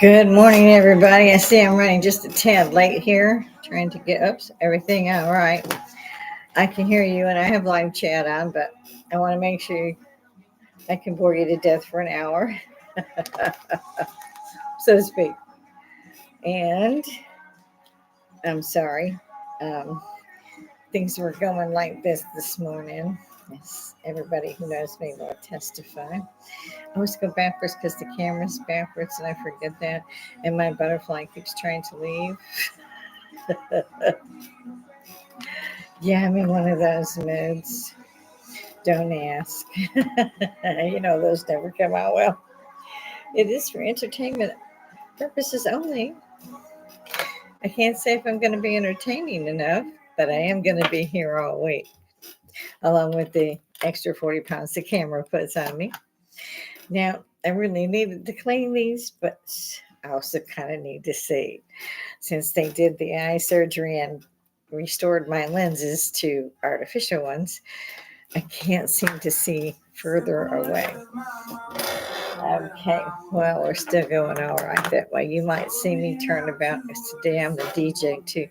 Good morning, everybody. I see I'm running just a tad late here, trying to get everything all right. I can hear you, and I have live chat on, but I want to make sure I can bore you to death for an hour, so to speak. And I'm sorry, um, things were going like this morning. Yes, everybody who knows me will testify. I always go backwards because the camera's backwards, and I forget that. And my butterfly keeps trying to leave. Yeah, I'm in one of those moods. Don't ask. Those never come out well. It is for entertainment purposes only. I can't say if I'm going to be entertaining enough, but I am going to be here all week, along with the extra 40 pounds the camera puts on me. Now, I really needed to clean these, but I also kind of need to see. Since they did the eye surgery and restored my lenses to artificial ones, I can't seem to see further away. Okay, well, we're still going all right that way. You might see me turn about. Today I'm the DJ too.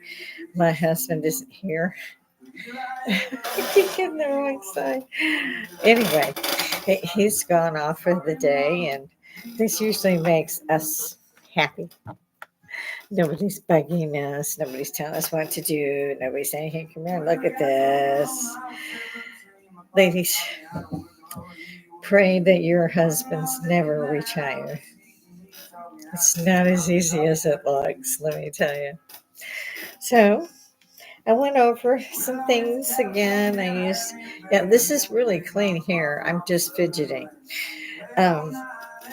My husband isn't here. I keep getting the wrong side. Anyway, he's gone off for the day, and this usually makes us happy. Nobody's bugging us. Nobody's telling us what to do. Nobody's saying, hey, come here, look at this. Ladies, pray that your husbands never retire. It's not as easy as it looks, let me tell you. So I went over some things again. This is really clean here. I'm just fidgeting. Um,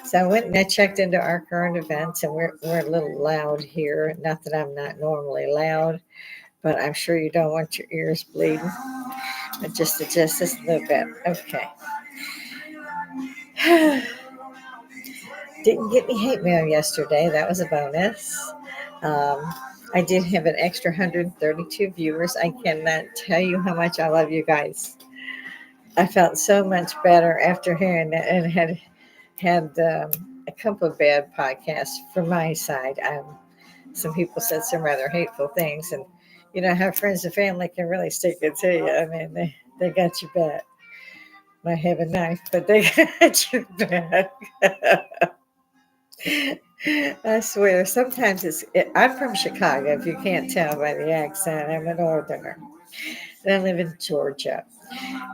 so I went and I checked into our current events, and we're a little loud here. Not that I'm not normally loud, but I'm sure you don't want your ears bleeding. But just adjust this a little bit. Okay. Didn't get any hate mail yesterday. That was a bonus. Um, I did have an extra 132 viewers. I cannot tell you how much I love you guys. I felt so much better after hearing that, and had a couple of bad podcasts from my side. Some people said some rather hateful things, and you know how friends and family can really stick it to you. I mean, they got your back. Might have a knife, but they got your back. I swear, sometimes I'm from Chicago, if you can't tell by the accent. I'm a northerner. And I live in Georgia.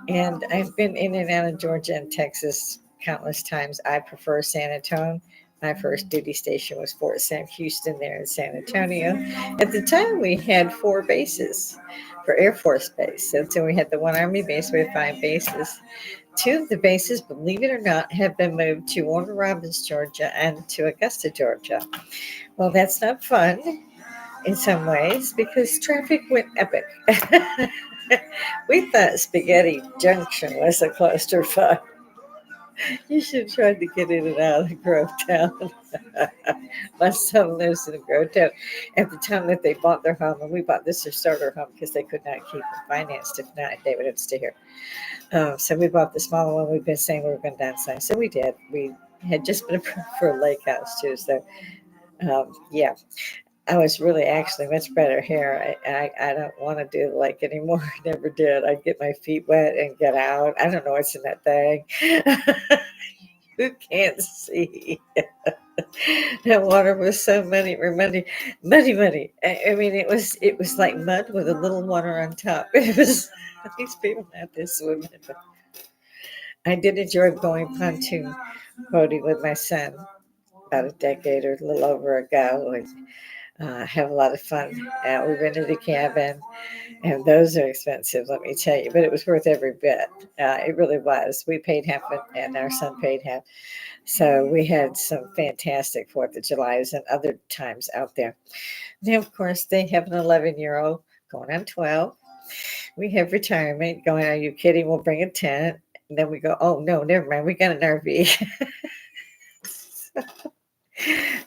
And I've been in and out of Georgia and Texas countless times. I prefer San Antonio. My first duty station was Fort Sam Houston there in San Antonio. At the time, we had 4 bases for Air Force Base. So we had the one Army base, we had 5 bases. 2 of the bases, believe it or not, have been moved to Warner Robins, Georgia, and to Augusta, Georgia. Well, that's not fun in some ways because traffic went epic. We thought Spaghetti Junction was a clusterfuck. You should try to get in and out of the Grove Town. My son lives in a Grove Town. At the time that they bought their home, and we bought this to start our home because they could not keep it financed. If not, they would have to stay here. So we bought the smaller one. We've been saying we were going to downsize. So we did. We had just been approved for a lake house too. So, yeah. I was really actually much better here. I don't want to do the lake anymore. I never did. I'd get my feet wet and get out. I don't know what's in that thing. Who can't see? That water was so muddy. I mean, it was like mud with a little water on top. It was these people had this swimming. I did enjoy going pontoon boating with my son about a decade or a little over ago. Have a lot of fun. We rented a cabin, and those are expensive, let me tell you, but it was worth every bit. It really was. We paid half, and our son paid half. So we had some fantastic 4th of July's and other times out there. Now, of course, they have an 11-year-old going on 12. We have retirement going, are you kidding? We'll bring a tent. And then we go, oh, no, never mind. We got an RV.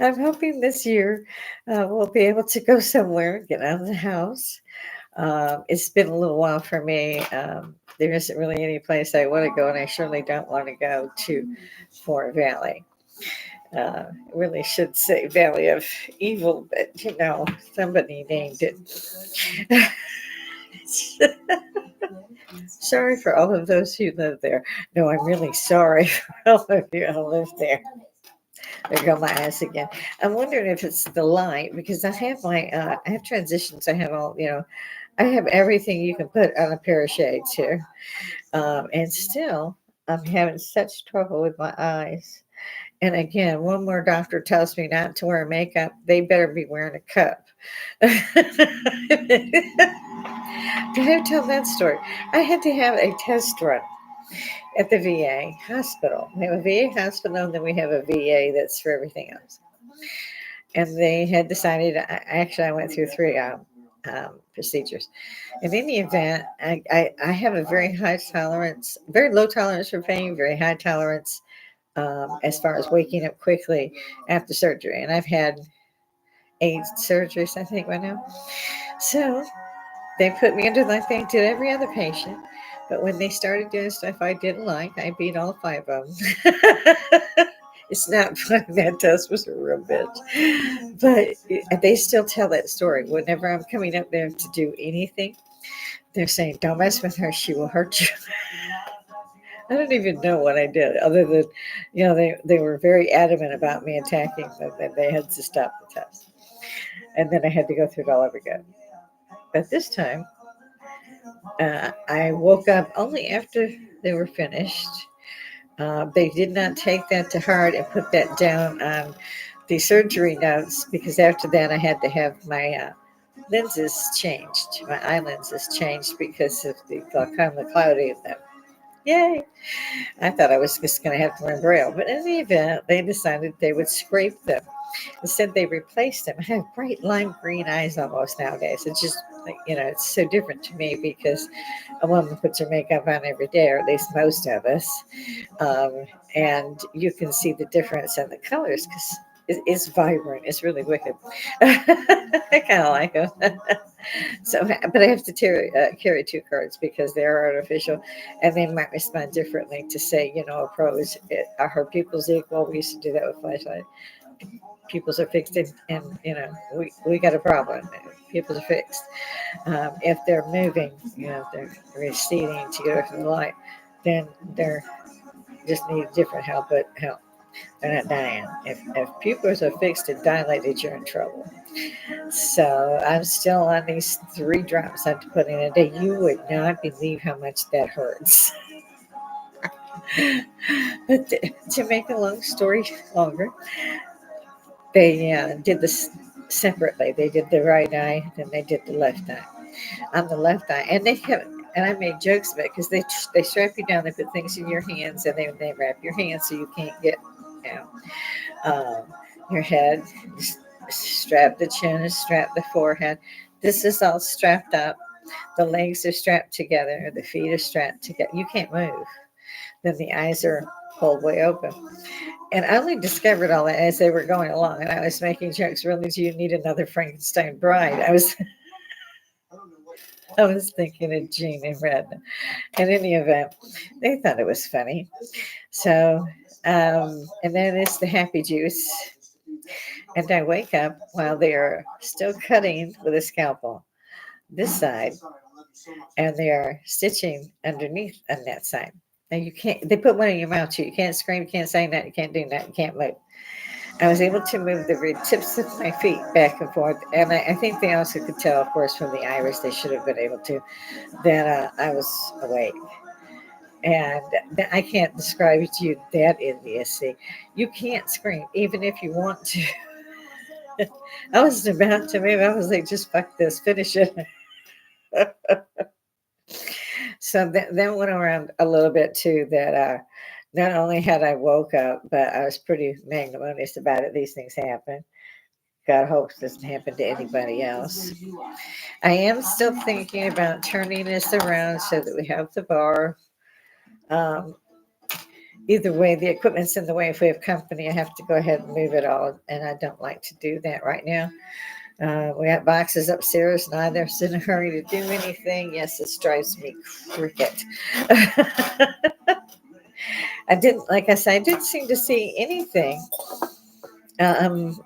I'm hoping this year we'll be able to go somewhere, get out of the house. It's been a little while for me. There isn't really any place I want to go, and I surely don't want to go to Fort Valley. Really should say Valley of Evil, but somebody named it. Sorry for all of those who live there. No, I'm really sorry for all of you who live there. There go my eyes again. I'm wondering if it's the light because I have transitions. I have I have everything you can put on a pair of shades here, and still I'm having such trouble with my eyes. And again, one more doctor tells me not to wear makeup. They better be wearing a cup. Did I tell that story? I had to have a test run at the VA hospital. We have a VA hospital, and then we have a VA that's for everything else. And they had decided, I went through three procedures. And in the event, I have a very high tolerance, very low tolerance for pain, very high tolerance as far as waking up quickly after surgery. And I've had 8 surgeries, I think, right now. So they put me under like they did every other patient. But when they started doing stuff I didn't like, I beat all 5 of them. It's not funny. That test was a real bitch. But they still tell that story. Whenever I'm coming up there to do anything, they're saying, don't mess with her. She will hurt you. I don't even know what I did other than, they were very adamant about me attacking them and they had to stop the test. And then I had to go through it all over again. But this time, I woke up only after they were finished. They did not take that to heart and put that down on the surgery notes because after that I had to have my lenses changed, my eye lenses changed because of the glaucoma cloudy in them. Yay! I thought I was just going to have to learn Braille, but in the event, they decided they would scrape them. Instead, they replaced them. I have bright lime green eyes almost nowadays. It's just, it's so different to me because a woman puts her makeup on every day, or at least most of us. And you can see the difference in the colors because it's vibrant. It's really wicked. I kind of like them. So, but I have to carry 2 cards because they are artificial, and they might respond differently to say, a pros. Are her pupils equal? We used to do that with flashlight. Pupils are fixed, and we got a problem. Pupils are fixed. If they're moving, if they're receding to get away from the light, then they're just need different help. But help, they're not dying. If pupils are fixed and dilated, you're in trouble. So I'm still on these 3 drops I have to put in a day. You would not believe how much that hurts. But to make a long story longer, they did this separately. They did the right eye, then they did the left eye. On the left eye, and they kept, and I made jokes about it because they strap you down. They put things in your hands, and they wrap your hands so you can't get, you know, your head. Strap the chin, strap the forehead. This is all strapped up. The legs are strapped together. The feet are strapped together. You can't move. Then the eyes are pulled way open. And I only discovered all that as they were going along. And I was making jokes. Really, do you need another Frankenstein bride? I was thinking of Jean and Red. In any event, they thought it was funny. So, and then it's the happy juice. And I wake up while they are still cutting with a scalpel this side, and they are stitching underneath on that side. And you can't, they put one in your mouth too. You can't scream, you can't say that, you can't do that, you can't move. I was able to move the tips of my feet back and forth. And I think they also could tell, of course, from the iris, they should have been able to, that I was awake. And I can't describe to you that idiocy. You can't scream, even if you want to. I was about to move. I was like, just fuck this, finish it. So that went around a little bit too, that not only had I woke up, but I was pretty magnanimous about it. These things happen. God hopes it doesn't happen to anybody else. I am still thinking about turning this around so that we have the bar. Either way, the equipment's in the way. If we have company, I have to go ahead and move it all, and I don't like to do that right now. We got boxes upstairs, neither's in a hurry to do anything. Yes, this drives me cricket. I didn't, like I said, I didn't seem to see anything Um,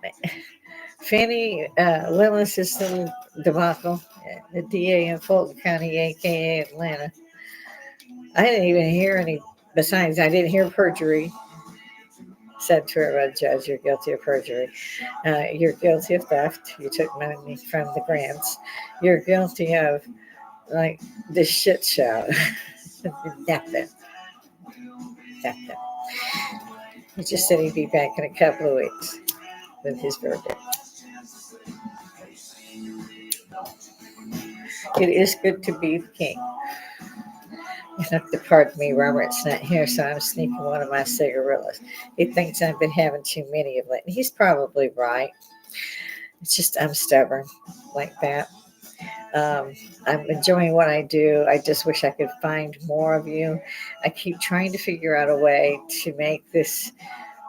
Fannie Willis's little debacle, the DA in Fulton County, aka Atlanta. I didn't even hear any. Besides, I didn't hear perjury said to her by the judge. You're guilty of perjury. You're guilty of theft. You took money from the grants. You're guilty of like this shit show. Nothing. Nothing. He just said he'd be back in a couple of weeks with his verdict. It is good to be the king. You have to pardon me, Robert's not here, so I'm sneaking one of my cigarillas. He thinks I've been having too many of late. He's probably right. It's just I'm stubborn like that. I'm enjoying what I do. I just wish I could find more of you. I keep trying to figure out a way to make this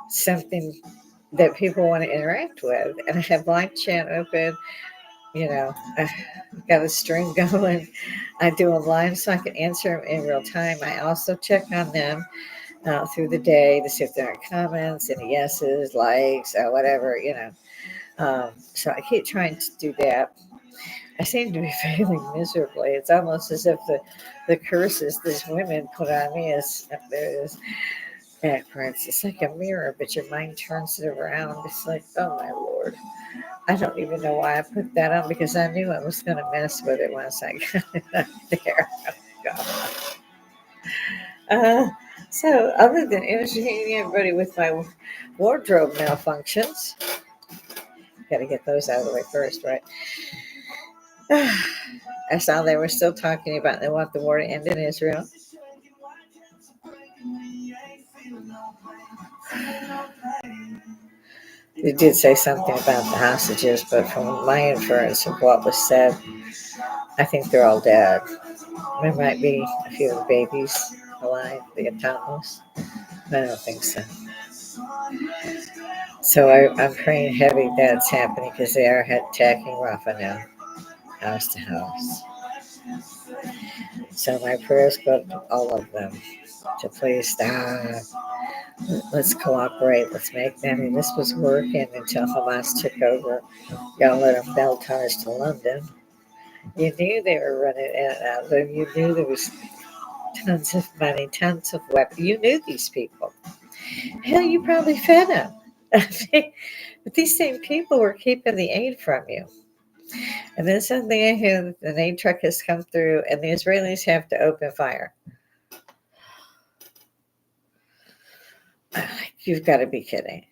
something that people want to interact with. And I have live chat open. I've got a stream going. I do them live so I can answer them in real time. I also check on them through the day to see if there are comments, any yeses, likes, or whatever. So I keep trying to do that. I seem to be failing miserably. It's almost as if the curses these women put on me is backwards. It's like a mirror, but your mind turns it around. It's like, oh my Lord. I don't even know why I put that on because I knew I was going to mess with it once I got it up there. Oh, God. So, other than entertaining everybody with my wardrobe malfunctions, got to get those out of the way first, right? I saw they were still talking about they want the war to end in Israel. They did say something about the hostages, but from my inference of what was said, I think they're all dead. There might be a few of the babies alive, the autonomous, but I don't think so. So I'm praying heavy that's happening because they are attacking Rafah now, house to house. So my prayers go to all of them to please stop. Let's cooperate. Let's make them. And this was working until Hamas took over. Y'all let them bell ties to London. You knew they were running in and out of them. You knew there was tons of money, tons of weapons. You knew these people. Hell, you probably fed them. But these same people were keeping the aid from you. And then suddenly an aid truck has come through, and the Israelis have to open fire. You've got to be kidding.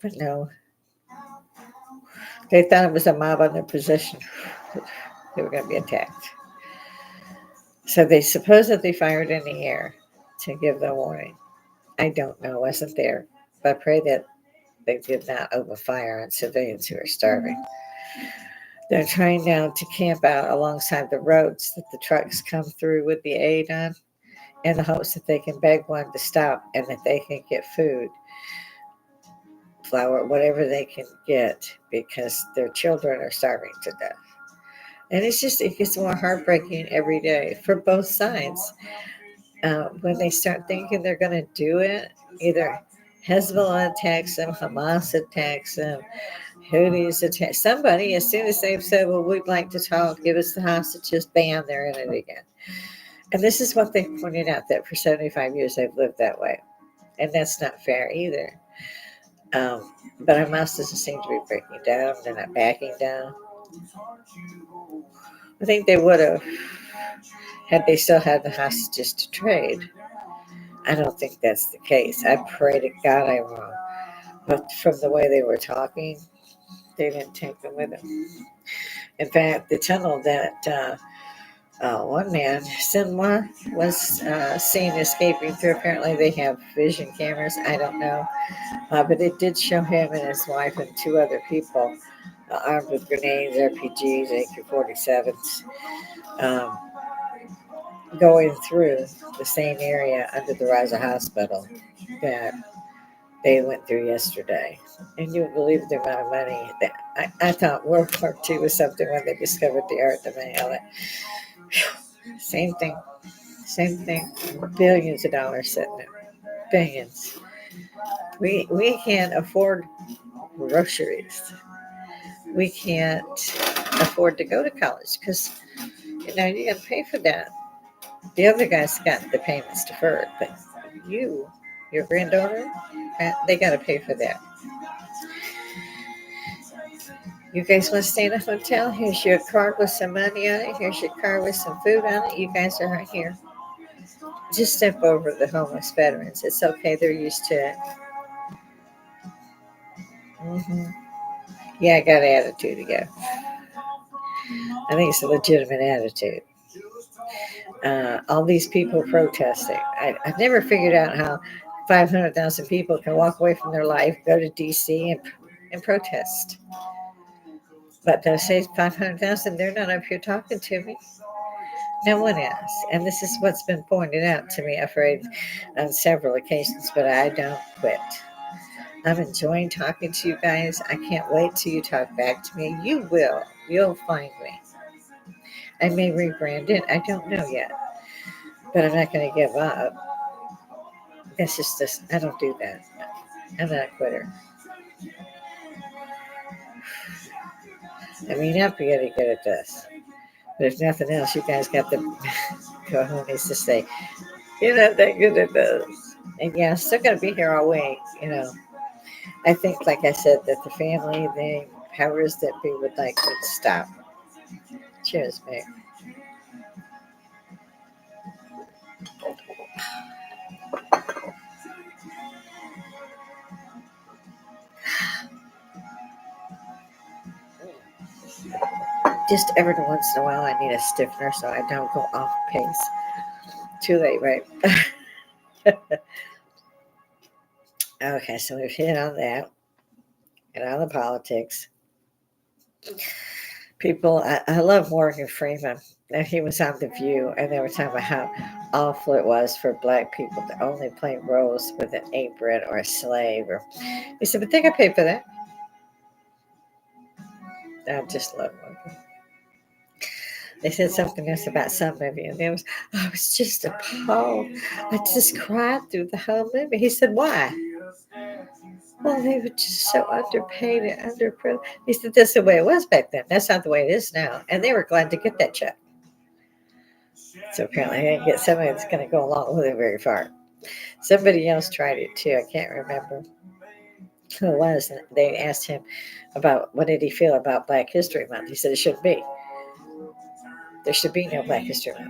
But no. They thought it was a mob on their position. They were going to be attacked. So they supposedly fired in the air to give them warning. I don't know. I wasn't there. But I pray that they did not open fire on civilians who are starving. They're trying now to camp out alongside the roads that the trucks come through with the aid on in the hopes that they can beg one to stop and that they can get food, flour, whatever they can get because their children are starving to death. And it gets more heartbreaking every day for both sides. When they start thinking they're going to do it, either Hezbollah attacks them, Hamas attacks them, Houthis attack somebody. As soon as they've said, well, we'd like to talk, give us the hostages, bam, they're in it again. And this is what they pointed out, that for 75 years they've lived that way. And that's not fair either. But Hamas doesn't seem to be breaking down. They're not backing down. I think they would have had they still had the hostages to trade. I don't think that's the case. I pray to God I'm wrong. But from the way they were talking, they didn't take them with them. In fact, the tunnel that one man, Sinwa, was seen escaping through, apparently they have vision cameras. I don't know. But it did show him and his wife and two other people armed with grenades, RPGs, AK-47s, going through the same area under the Raza Hospital that they went through yesterday. And you would believe the amount of money that I thought World War II was something when they discovered the art of mail it. Same thing. Same thing. Billions of dollars sitting there. Billions. We can't afford groceries. We can't afford to go to college because, you got to pay for that. The other guys got the payments deferred, but your granddaughter, they got to pay for that. You guys want to stay in a hotel? Here's your card with some money on it. Here's your card with some food on it. You guys are right here. Just step over the homeless veterans. It's okay. They're used to it. Yeah, I got an attitude again. I think it's a legitimate attitude. All these people protesting. I've never figured out how 500,000 people can walk away from their life, go to D.C. and protest. But they'll say 500,000, they're not up here talking to me. No one is. And this is what's been pointed out to me, I'm afraid, on several occasions, but I don't quit. I'm enjoying talking to you guys. I can't wait till you talk back to me. You will. You'll find me. I may rebrand it. I don't know yet. But I'm not going to give up. It's just this. I don't do that. I'm not a quitter. I mean, I'm pretty good at this. But if nothing else, you guys got the cojones to say, you're not that good at this. And yeah, I'm still going to be here all week, I think, like I said, that the family, the powers that be would like me to stop. Cheers, mate. Just every once in a while, I need a stiffener so I don't go off pace. Too late, right? Okay, so we've hit on that and on the politics. People, I love Morgan Freeman. And he was on The View, and they were talking about how awful it was for black people to only play roles with an apron or a slave. He said, but they got paid for that. I just love Morgan. They said something else about some movie, and I was just appalled. I just cried through the whole movie. He said, why? Well, they were just so underpaid and underprivileged. He said, that's the way it was back then. That's not the way it is now. And they were glad to get that check. So apparently, I didn't get somebody that's going to go along with it very far. Somebody else tried it too. I can't remember who it was. And they asked him about what did he feel about Black History Month. He said it shouldn't be. There should be no Black History Month.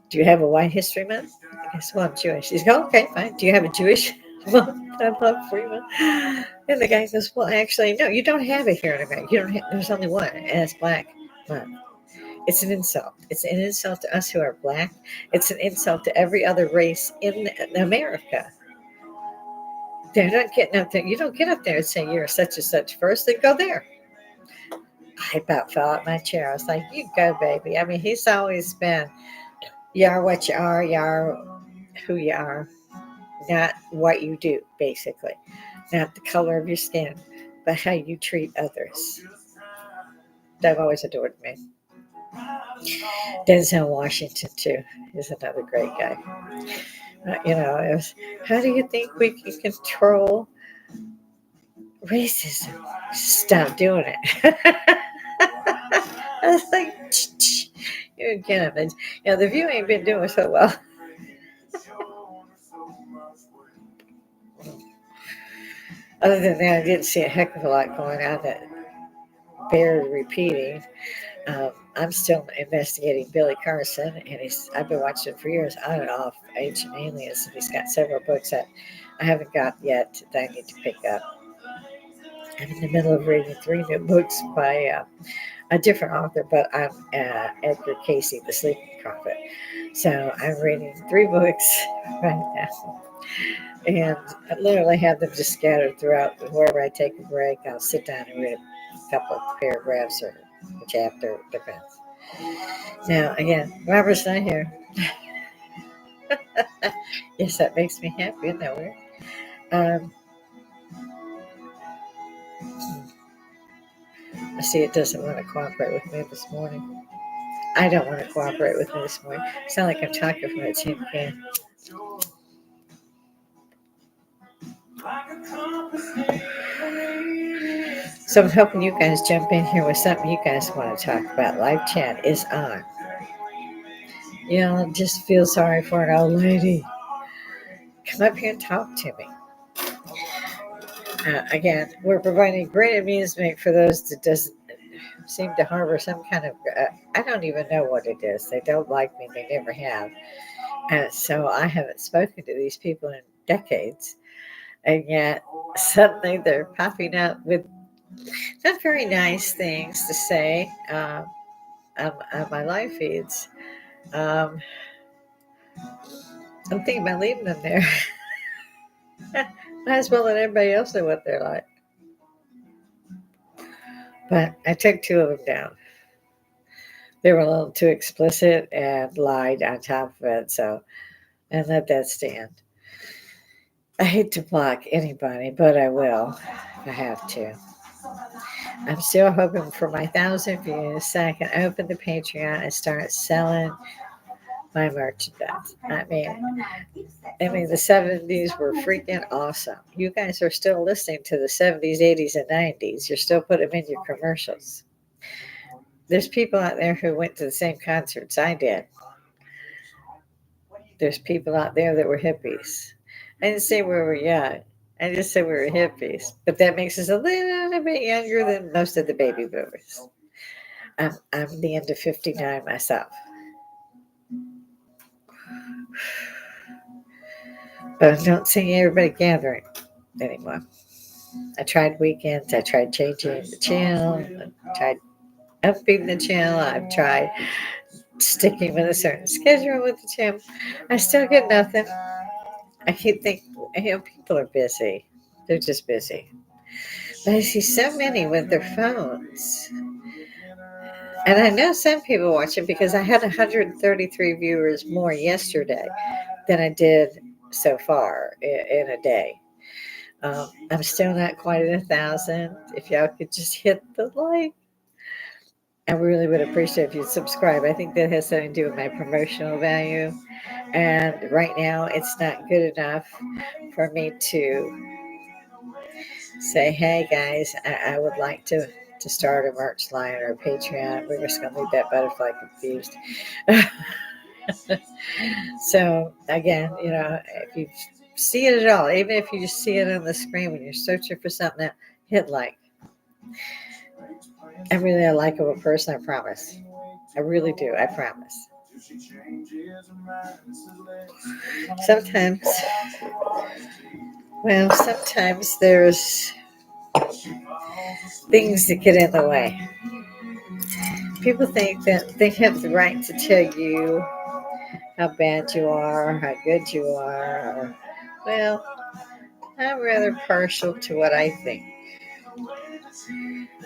Do you have a White History Month? I guess, well, I'm Jewish. He's going, okay, fine. Do you have a Jewish month? I love Freeman. And the guy goes, well, actually, no, you don't have it here in America. You don't have, there's only one, and it's Black Month. It's an insult. It's an insult to us who are Black. It's an insult to every other race in America. They're not getting up there. You don't get up there and say you're such and such first. They go there. I about fell out my chair. I was like, you go, baby. I mean, he's always been, you are what you are who you are, not what you do, basically. Not the color of your skin, but how you treat others. They've always adored me. Denzel Washington, too, is another great guy. It was, how do you think we can control racism? Stop doing it. I was like, you get him. And, The View ain't been doing so well. Other than that, I didn't see a heck of a lot going on that bears repeating. I'm still investigating Billy Carson, and I've been watching him for years, on and off, Ancient Aliens, and he's got several books that I haven't got yet that I need to pick up. I'm in the middle of reading 3 new books by a different author, but I'm Edgar Casey, The Sleeping Prophet. So I'm reading 3 books right now. And I literally have them just scattered throughout. Wherever I take a break, I'll sit down and read a couple of paragraphs or a chapter, depends. Now, again, Robert's not here. Yes, that makes me happy, isn't that weird? I see it doesn't want to cooperate with me this morning. I don't want to cooperate with me this morning. I sound like I'm talking from a tin can. So I'm hoping you guys jump in here with something you guys want to talk about. Live chat is on. You know, just feel sorry for an old lady. Come up here and talk to me. Again, we're providing great amusement for those that doesn't seem to harbor some kind of, I don't even know what it is. They don't like me. They never have. And so I haven't spoken to these people in decades. And yet suddenly they're popping up with not very nice things to say on my live feeds. Um, I'm thinking about leaving them there. Might as well let everybody else know what they're like. But I took two of them down. They were a little too explicit and lied on top of it, so and let that stand. I hate to block anybody, but I will if I have to. I'm still hoping for my 1,000 views so I can open the Patreon and start selling my merchandise. The 70s were freaking awesome. You guys are still listening to the 70s, 80s, and 90s. You're still putting them in your commercials. There's people out there who went to the same concerts I did. There's people out there that were hippies. I didn't say we were young. I just said we were hippies. But that makes us a little bit younger than most of the baby boomers. I'm the end of 59 myself. But I don't see everybody gathering anymore. I tried weekends. I tried changing the channel. I tried upping the channel. I've tried sticking with a certain schedule with the channel. I still get nothing. I keep thinking, people are busy. They're just busy. But I see so many with their phones. And I know some people watch it because I had 133 viewers more yesterday than I did so far in a day. I'm still not quite at 1,000. If y'all could just hit the like, I really would appreciate if you subscribe. I think that has something to do with my promotional value. And right now, it's not good enough for me to say, hey guys, I would like to start a merch line or a Patreon. We're just going to leave that butterfly confused. So, again, if you see it at all, even if you just see it on the screen when you're searching for something, hit like. I'm really a likable person, I promise. I really do, I promise. Sometimes there's things that get in the way. People think that they have the right to tell you how bad you are, how good you are. I'm rather partial to what I think.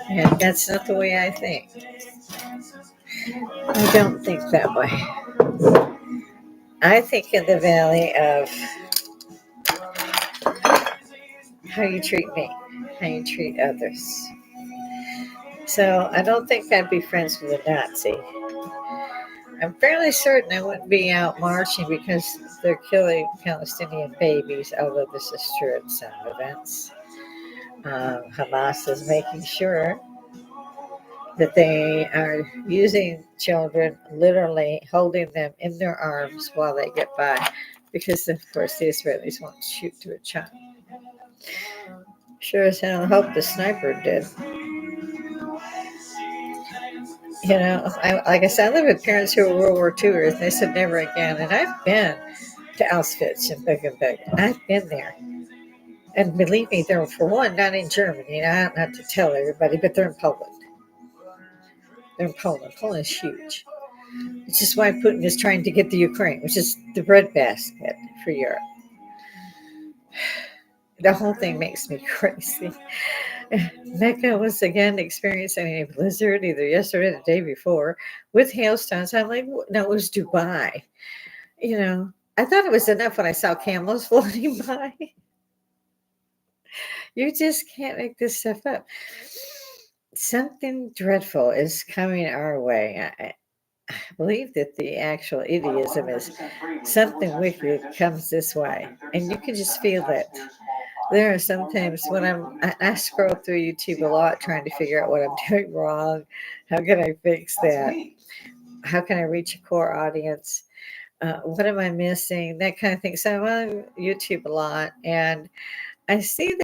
And that's not the way I think. I don't think that way. I think in the valley of how you treat me, how you treat others. So I don't think I'd be friends with a Nazi. I'm fairly certain I wouldn't be out marching because they're killing Palestinian babies, although this is true at some events. Hamas is making sure that they are using children, literally holding them in their arms while they get by, because of course the Israelis won't shoot to a child. Sure as hell hope the sniper did. Like I said, I live with parents who were World War IIers, and they said never again. And I've been to Auschwitz and Bergen-Belsen. I've been there. And believe me, they're, for one, not in Germany. Not to tell everybody, but they're in Poland. They're in Poland. Poland is huge. Which is why Putin is trying to get the Ukraine, which is the breadbasket for Europe. The whole thing makes me crazy. Mecca was again experiencing a blizzard either yesterday or the day before with hailstones. I'm like, no, it was Dubai. I thought it was enough when I saw camels floating by. You just can't make this stuff up. Something dreadful is coming our way. I believe that the actual idiom is something wicked comes this way. And you can just feel it. There are sometimes when I scroll through YouTube a lot trying to figure out what I'm doing wrong. How can I fix that? How can I reach a core audience? What am I missing? That kind of thing. So I'm on YouTube a lot, and I see